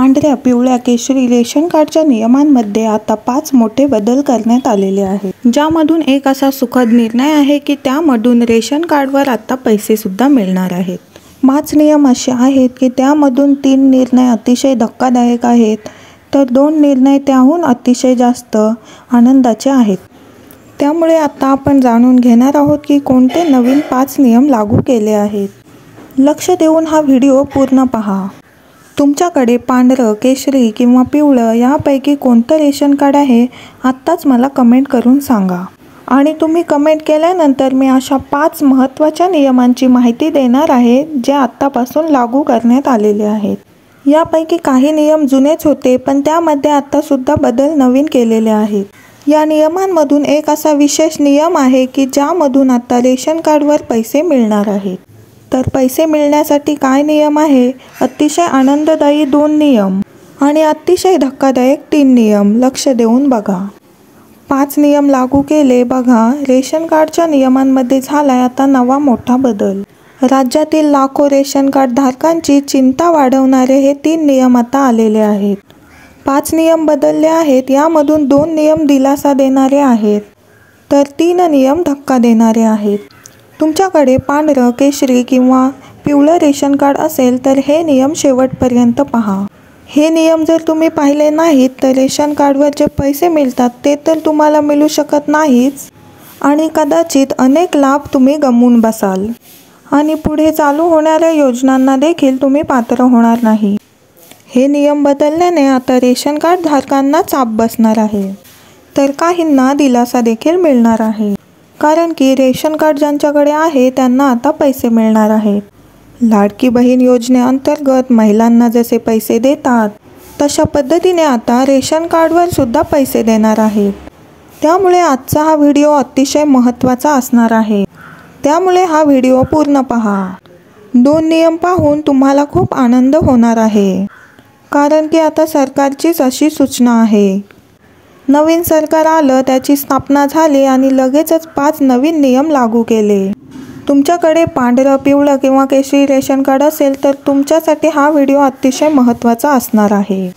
पांढऱ्या, पिवळ्या, केशरी रेशन कार्डच्या नियमांमध्ये आता 5 मोठे बदल करण्यात आलेले आहेत, ज्यामधून एक असा सुखद निर्णय आहे की त्यामधून रेशन कार्डवर आता पैसे सुद्धा मिळणार आहेत। 5 नियम असे आहेत की त्यामधून 3 निर्णय अतिशय धक्कादायक आहेत, तर 2 निर्णय त्याहून अतिशय जास्त आनंदाचे आहेत। त्यामुळे आता आपण जाणून घेणार आहोत की कोणते नवीन 5 नियम लागू केले आहेत। लक्ष देऊन हा व्हिडिओ पूर्ण पहा। तुमच्याकडे पांढरं, केशरी किंवा पिवळं यापैकी कोणतं रेशन कार्ड आहे आत्ताच मला कमेंट करून सांगा। आणि तुम्ही कमेंट केल्यानंतर मी अशा 5 महत्त्वाच्या नियमांची माहिती देणार आहे जे आत्तापासून लागू करण्यात आलेले आहेत। यापैकी काही नियम जुनेच होते, पण त्यामध्ये आत्तासुद्धा बदल नवीन केलेले आहेत। या नियमांमधून एक असा विशेष नियम आहे की ज्यामधून आता रेशन कार्डवर पैसे मिळणार आहेत। तर पैसे मिळण्यासाठी काय नियम आहे? अतिशय आनंददायी 2 नियम आणि अतिशय धक्कादायक 3 नियम। लक्ष देऊन बघा। 5 नियम लागू केले बघा। रेशन कार्डच्या नियमांमध्ये झालाय आता नवा मोठा बदल। राज्यातील लाखो रेशन कार्ड धारकांची चिंता वाढवणारे हे 3 नियम आता आलेले आहेत। 5 नियम बदलले आहेत, यामधून 2 नियम दिलासा देणारे आहेत, तर 3 नियम धक्का देणारे आहेत। तुमच्याकडे पांढरं, केशरी किंवा पिवळं रेशन कार्ड असेल तर हे नियम शेवटपर्यंत पहा। हे नियम जर तुम्ही पाहिले नाहीत तर रेशन कार्डवर जे पैसे मिळतात ते तर तुम्हाला मिळू शकत नाहीच आणि कदाचित अनेक लाभ तुम्ही गमावून बसाल आणि पुढे चालू होणाऱ्या योजनांना देखील तुम्ही पात्र होणार नाही। हे नियम बदलल्याने आता रेशन कार्ड धारकांना चाप बसणार आहे, तर काहींना दिलासा देखील मिळणार आहे, कारण की रेशन कार्ड ज्यांच्याकडे आहे त्यांना आता पैसे मिळणार आहेत। लाडकी बहीण योजनेअंतर्गत महिलांना जसे पैसे देतात तशा पद्धतीने आता रेशन कार्डवर सुद्धा पैसे देणार आहेत। त्यामुळे आजचा हा व्हिडिओ अतिशय महत्त्वाचा असणार आहे, त्यामुळे हा व्हिडिओ पूर्ण पहा। 2 नियम पाहून तुम्हाला खूप आनंद होणार आहे, कारण की आता सरकारचीच अशी सूचना आहे। नवीन सरकार आलं, त्याची स्थापना झाली आणि लगेचच 5 नवीन नियम लागू केले। तुमच्याकडे पांढरं, पिवळं किंवा केशरी रेशन कार्ड असेल तर तुमच्यासाठी हा व्हिडिओ अतिशय महत्त्वाचा असणार आहे।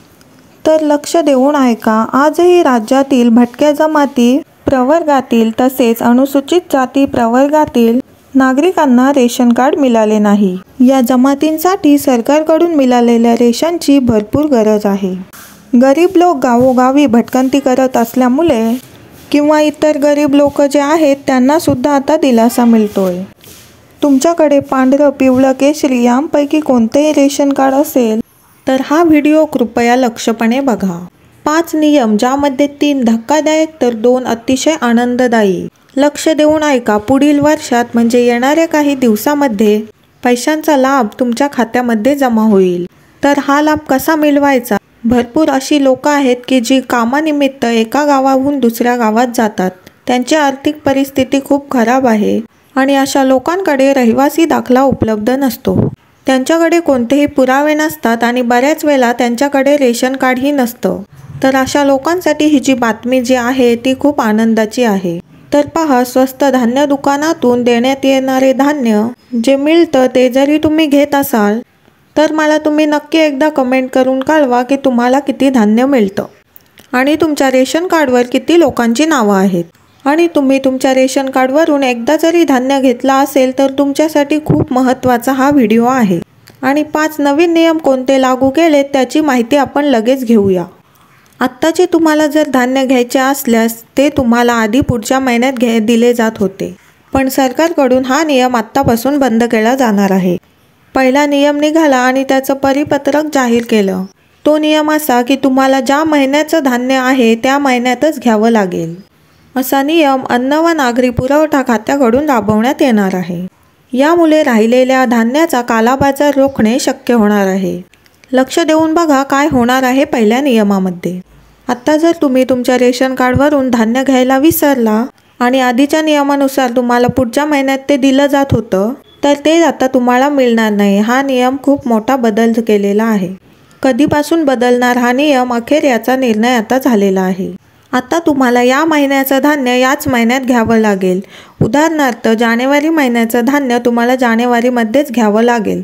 तर लक्ष देऊन ऐका। आजही राज्यातील भटक्या जमाती प्रवर्गातील तसेच अनुसूचित जाती प्रवर्गातील नागरिकांना रेशन कार्ड मिळाले नाही। या जमातींसाठी सरकारकडून मिळालेल्या रेशनची भरपूर गरज आहे। गरीब लोक गावोगावी भटकंती करत असल्यामुळे किंवा इतर गरीब लोक जे आहेत त्यांना सुद्धा आता दिलासा मिळतोय। तुमच्याकडे पांढरं, पिवळं, केशरी यांपैकी कोणतेही रेशन कार्ड असेल तर हा व्हिडिओ कृपया लक्षपणे बघा। 5 नियम, ज्यामध्ये 3 धक्कादायक तर 2 अतिशय आनंददायी। लक्ष देऊन ऐका। पुढील वर्षात म्हणजे येणाऱ्या काही दिवसामध्ये पैशांचा लाभ तुमच्या खात्यामध्ये जमा होईल। तर हा लाभ कसा मिळवायचा? भरपूर अशी लोक आहेत की जी कामानिमित्त एका गावाहून दुसऱ्या गावात जातात। त्यांची आर्थिक परिस्थिती खूप खराब आहे आणि अशा लोकांकडे रहिवासी दाखला उपलब्ध नसतो। त्यांच्याकडे कोणतेही पुरावे नसतात आणि बऱ्याच वेळा त्यांच्याकडे रेशन कार्डही नसतं। तर अशा लोकांसाठी ही जी बातमी जी आहे ती खूप आनंदाची आहे। तर पहा, स्वस्त धान्य दुकानातून देण्यात येणारे धान्य जे मिळतं ते जरी तुम्ही घेत असाल तर मला तुम्ही नक्की एकदा कमेंट करून कळवा की तुम्हाला किती धान्य मिळतं आणि तुमच्या रेशन कार्डवर किती लोकांची नावं आहेत। आणि तुम्ही तुमच्या रेशन कार्डवरून एकदा जरी धान्य घेतला असेल तर तुमच्यासाठी खूप महत्त्वाचा हा व्हिडिओ आहे। आणि 5 नवीन नियम कोणते लागू केलेत त्याची माहिती आपण लगेच घेऊया। आत्ताचे तुम्हाला जर धान्य घ्यायचे असल्यास ते तुम्हाला आधी पुढच्या महिन्यात दिले जात होते, पण सरकारकडून हा नियम आत्तापासून बंद केला जाणार आहे। पहिला नियम निघाला आणि त्याचं परिपत्रक जाहीर केलं। तो नियम असा की तुम्हाला ज्या महिन्याचं धान्य आहे त्या महिन्यातच घ्यावं लागेल। असा नियम अन्न व नागरी पुरवठा खात्याकडून राबवण्यात येणार आहे। यामुळे राहिलेल्या धान्याचा कालाबाजार रोखणे शक्य होणार आहे। लक्ष देऊन बघा काय होणार आहे पहिल्या नियमामध्ये। आता जर तुम्ही तुमच्या रेशन कार्डवरून धान्य घ्यायला विसरला आणि आधीच्या नियमानुसार तुम्हाला पुढच्या महिन्यात ते दिलं जात होतं तर ते आता तुम्हाला मिळणार नाही। हा नियम खूप मोठा बदल केलेला आहे। कधीपासून बदलणार हा नियम? अखेर याचा निर्णय आता झालेला आहे। आता तुम्हाला या महिन्याचं धान्य याच महिन्यात घ्यावं लागेल. उदाहरणार्थ जानेवारी महिन्याचं धान्य तुम्हाला जानेवारीमध्येच घ्यावं लागेल.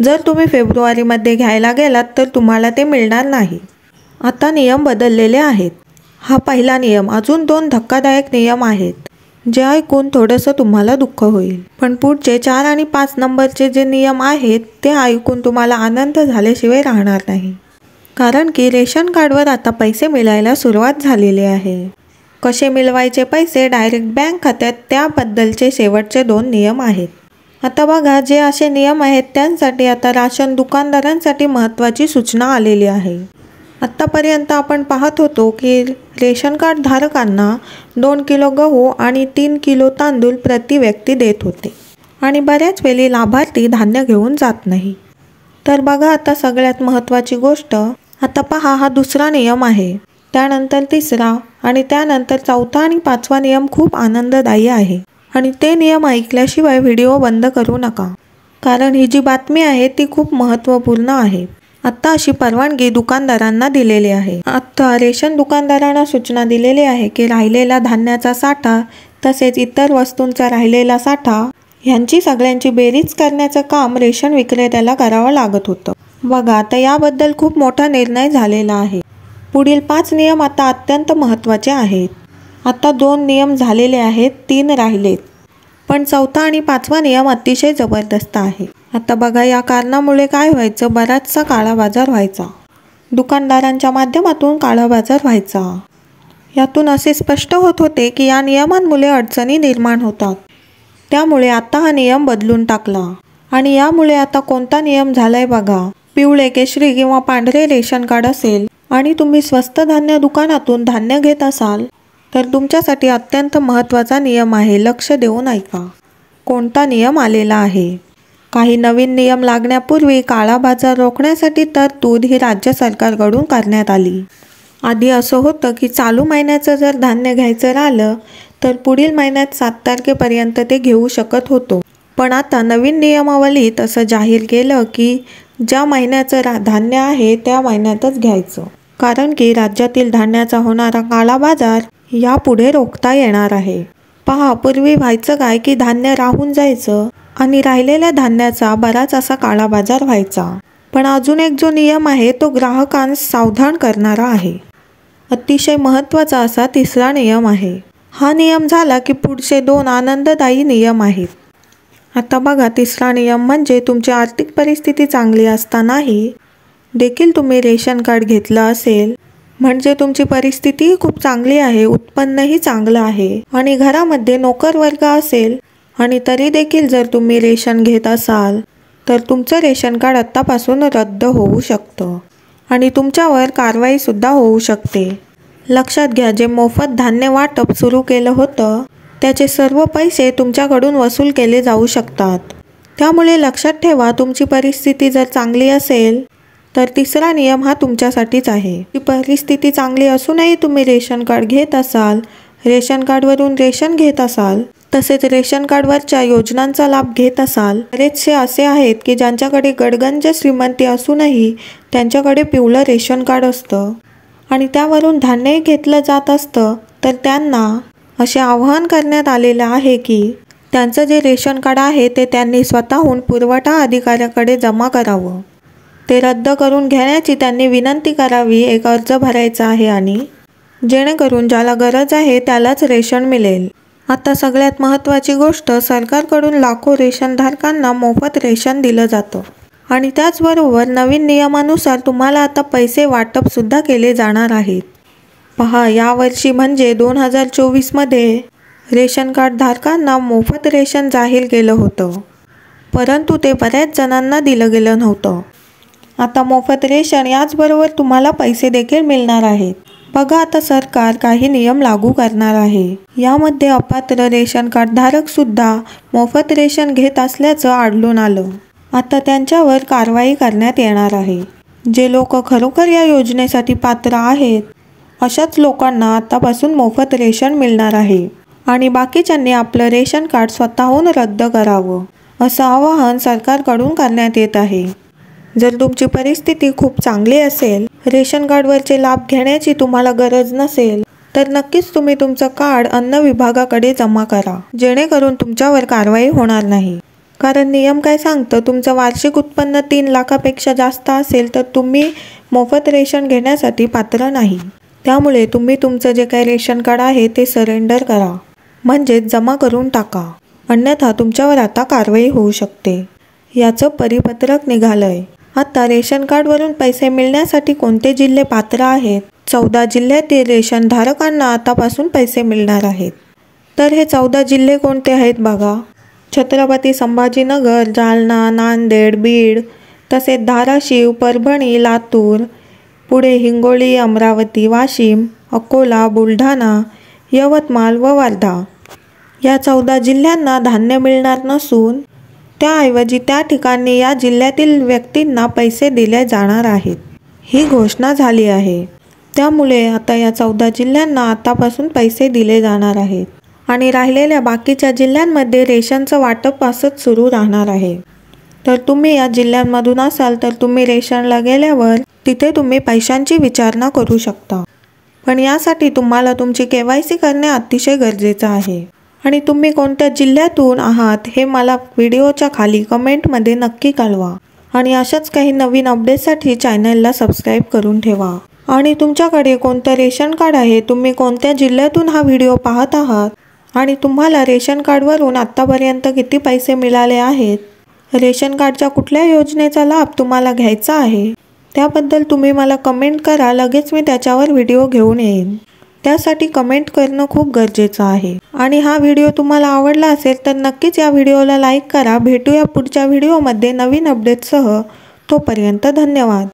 जर तुम्ही फेब्रुवारीमध्ये घ्यायला गेलात तर तुम्हाला ते मिळणार नाही. आता नियम बदललेले आहेत. हा पहिला नियम. अजून 2 धक्कादायक नियम आहेत, जे ऐकून थोडंसं तुम्हाला दुःख होईल. पण पुढचे 4 आणि 5 नंबरचे जे नियम आहेत ते ऐकून तुम्हाला आनंद झाल्याशिवाय राहणार नाही. कारण की रेशन कार्डवर आता पैसे मिळायला सुरुवात झालेली आहे. कसे मिळवायचे पैसे डायरेक्ट बँक खात्यात, त्याबद्दलचे शेवटचे 2 नियम आहेत. आता बघा, जे असे नियम आहेत त्यांसाठी आता राशन दुकानदारांसाठी महत्त्वाची सूचना आलेली आहे. आत्तापर्यंत आपण पाहत होतो की रेशन कार्ड धारकांना 2 किलो गहू आणि 3 किलो तांदूळ प्रति व्यक्ती देत होते आणि बऱ्याच वेळी लाभार्थी धान्य घेऊन जात नाही. तर बघा, आता सगळ्यात महत्त्वाची गोष्ट, आता पहा, हा दुसरा नियम आहे. त्यानंतर तिसरा आणि त्यानंतर चौथा आणि 5वा नियम खूप आनंददायी आहे आणि ते नियम ऐकल्याशिवाय व्हिडिओ बंद करू नका, कारण ही जी बातमी आहे ती खूप महत्त्वपूर्ण आहे. आता अशी परवानगी दुकानदारांना दिलेली आहे. आता रेशन दुकानदारांना सूचना दिलेली आहे की राहिलेला धान्याचा साठा तसेच इतर वस्तूंचा राहिलेला साठा ह्यांची सगळ्यांची बेरीज करण्याचं काम रेशन विक्रेत्याला करावं लागत होतं. बघा, आता याबद्दल खूप मोठा निर्णय झालेला आहे. पुढील 5 नियम आता अत्यंत महत्त्वाचे आहेत. आता 2 नियम झालेले आहेत, 3 राहिलेत. पण चौथा आणि 5वा नियम अतिशय जबरदस्त आहे. आता बघा, या कारणामुळे काय व्हायचं, बराचसा काळा बाजार व्हायचा. दुकानदारांच्या माध्यमातून काळा बाजार व्हायचा. यातून असे स्पष्ट होत होते की या नियमांमुळे अडचणी निर्माण होतात. त्यामुळे आता हा नियम बदलून टाकला आणि यामुळे आता कोणता नियम झालाय बघा. पिवळे, केशरी किंवा पांढरे रेशन कार्ड असेल आणि तुम्ही स्वस्त धान्य दुकानातून धान्य घेत असाल तर तुमच्यासाठी अत्यंत महत्त्वाचा नियम आहे. लक्ष देऊन ऐका. कोणता नियम आलेला आहे. काही नवीन नियम लागण्यापूर्वी काळा बाजार रोखण्यासाठी तरतूद ही राज्य सरकारकडून करण्यात आली. आधी असं होतं की चालू महिन्याचं जर धान्य घ्यायचं राहिलं तर पुढील महिन्यात 7 तारखेपर्यंत ते घेऊ शकत होतो. पण आता नवीन नियमावलीत असं जाहीर केलं की ज्या महिन्याचं धान्य आहे त्या महिन्यातच घ्यायचं, कारण की राज्यातील धान्याचा होणारा काळा बाजार यापुढे रोखता येणार आहे. पहा, पूर्वी व्हायचं काय की धान्य राहून जायचं आणि राहिलेल्या धान्याचा बराच असा काळा बाजार व्हायचा. पण अजून एक जो नियम आहे तो ग्राहकांस सावधान करणारा आहे. अतिशय महत्त्वाचा असा 3रा नियम आहे. हा नियम झाला की पुढचे 2 आनंददायी नियम आहेत. आता बघा, 3रा नियम म्हणजे तुमची आर्थिक परिस्थिती चांगली असतानाही देखील तुम्ही रेशन कार्ड घेतलं असेल, म्हणजे तुमची परिस्थिती खूप चांगली आहे, उत्पन्नही चांगलं आहे आणि घरामध्ये नोकर वर्ग असेल आणि तरी देखील जर तुम्ही रेशन घेत असाल तर तुमचं रेशन कार्ड आत्तापासून रद्द होऊ शकतं आणि तुमच्यावर कारवाईसुद्धा होऊ शकते. लक्षात घ्या, जे मोफत धान्य वाटप सुरू केलं होतं त्याचे सर्व पैसे तुमच्याकडून वसूल केले जाऊ शकतात. त्यामुळे लक्षात ठेवा, तुमची परिस्थिती जर चांगली असेल तर 3रा नियम हा तुमच्यासाठीच आहे. ती परिस्थिती चांगली असूनही तुम्ही रेशन कार्ड घेत असाल, रेशन कार्डवरून रेशन घेत असाल, तसेच रेशन कार्डवरच्या योजनांचा लाभ घेत असाल. बरेचसे असे आहेत की ज्यांच्याकडे गडगंज श्रीमंती असूनही त्यांच्याकडे पिवळं रेशन कार्ड असतं आणि त्यावरून धान्यही घेतलं जात असतं. तर त्यांना असे आवाहन करण्यात आलेलं आहे की त्यांचं जे रेशन कार्ड आहे ते त्यांनी स्वतःहून पुरवठा अधिकाऱ्याकडे जमा करावं. ते रद्द करून घेण्याची त्यांनी विनंती करावी. एक अर्ज भरायचा आहे आणि जेणेकरून ज्याला गरज आहे त्यालाच रेशन मिळेल. आता सगळ्यात महत्त्वाची गोष्ट, सरकारकडून लाखो रेशनधारकांना मोफत रेशन दिलं जातं आणि त्याचबरोबर नवीन नियमानुसार तुम्हाला आता पैसे वाटपसुद्धा केले जाणार आहेत. पहा, यावर्षी म्हणजे 2024मध्ये रेशन कार्ड धारकांना मोफत रेशन जाहीर केलं होतं, परंतु ते बऱ्याच जणांना दिलं गेलं नव्हतं. आता मोफत रेशन याचबरोबर तुम्हाला पैसे देखील मिळणार आहेत. बघा, आता सरकार काही नियम लागू करणार आहे. यामध्ये अपात्र रेशन कार्ड धारक सुद्धा मोफत रेशन घेत असल्याचं आढळून आलं. आता त्यांच्यावर कारवाई करण्यात येणार आहे. जे लोक खरोखर या योजनेसाठी पात्र आहेत अशाच लोकांना आतापासून मोफत रेशन मिळणार आहे आणि बाकीच्यांनी आपलं रेशन कार्ड स्वतःहून रद्द करावं, असं आवाहन सरकारकडून करण्यात येत आहे. जर तुमची परिस्थिती खूप चांगली असेल, रेशन कार्डवरचे लाभ घेण्याची तुम्हाला गरज नसेल तर नक्कीच तुम्ही तुमचं कार्ड अन्न विभागाकडे जमा करा, जेणेकरून तुमच्यावर कारवाई होणार नाही. कारण नियम काय सांगतं, तुमचं वार्षिक उत्पन्न 3 लाखापेक्षा जास्त असेल तर तुम्ही मोफत रेशन घेण्यासाठी पात्र नाही. त्यामुळे तुम्ही तुमचं जे काही रेशन कार्ड आहे ते सरेंडर करा, म्हणजेच जमा करून टाका. अन्यथा तुमच्यावर आता कारवाई होऊ शकते. याचं परिपत्रक निघालंय. आता रेशन कार्डवरून पैसे मिळण्यासाठी कोणते जिल्हे पात्र आहेत? 14 जिल्ह्यातील रेशन धारकांना आतापासून पैसे मिळणार आहेत. तर हे 14 जिल्हे कोणते आहेत बघा. छत्रपती संभाजीनगर, जालना, नांदेड, बीड, तसेच धाराशिव, परभणी, लातूर, पुढे हिंगोली, अमरावती, वाशिम, अकोला, बुलढाणा, यवतमाळ व वर्धा. या 14 जिल्ह्यांना धान्य मिळणार नसून त्याऐवजी त्या ठिकाणी या जिल्ह्यातील व्यक्तींना पैसे दिले जाणार आहेत, ही घोषणा झाली आहे. त्यामुळे आता या 14 जिल्ह्यांना आतापासून पैसे दिले जाणार आहेत आणि राहिलेल्या बाकीच्या जिल्ह्यांमध्ये रेशनचं वाटप असंच सुरू राहणार आहे. तर तुम्ही या जिल्ह्यांमधून असाल तर तुम्ही रेशनला गेल्यावर तिथे तुम्ही पैशांची विचारणा करू शकता. पण यासाठी तुम्हाला तुमची KYC करणे अतिशय गरजेचं आहे. आणि तुम्ही कोणत्या जिल्ह्यातून आहात हे मला व्हिडिओच्या खाली कमेंटमध्ये नक्की कळवा. आणि अशाच काही नवीन अपडेट्ससाठी चॅनलला सबस्क्राईब करून ठेवा. आणि तुमच्याकडे कोणतं रेशन कार्ड आहे, तुम्ही कोणत्या जिल्ह्यातून हा व्हिडिओ पाहत आहात आणि तुम्हाला रेशन कार्डवरून आत्तापर्यंत किती पैसे मिळाले आहेत, रेशन कार्डच्या कुठल्या योजनेचा लाभ तुम्हाला घ्यायचा आहे, त्याबद्दल तुम्ही मला कमेंट करा. लगेच मी त्याच्यावर व्हिडिओ घेऊन येईन. त्यासाठी कमेंट करणं खूप गरजेचं आहे. आणि हा व्हिडिओ तुम्हाला आवडला असेल तर नक्कीच या व्हिडिओला लाईक करा. भेटूया पुढच्या व्हिडिओमध्ये नवीन अपडेटसह. तोपर्यंत धन्यवाद.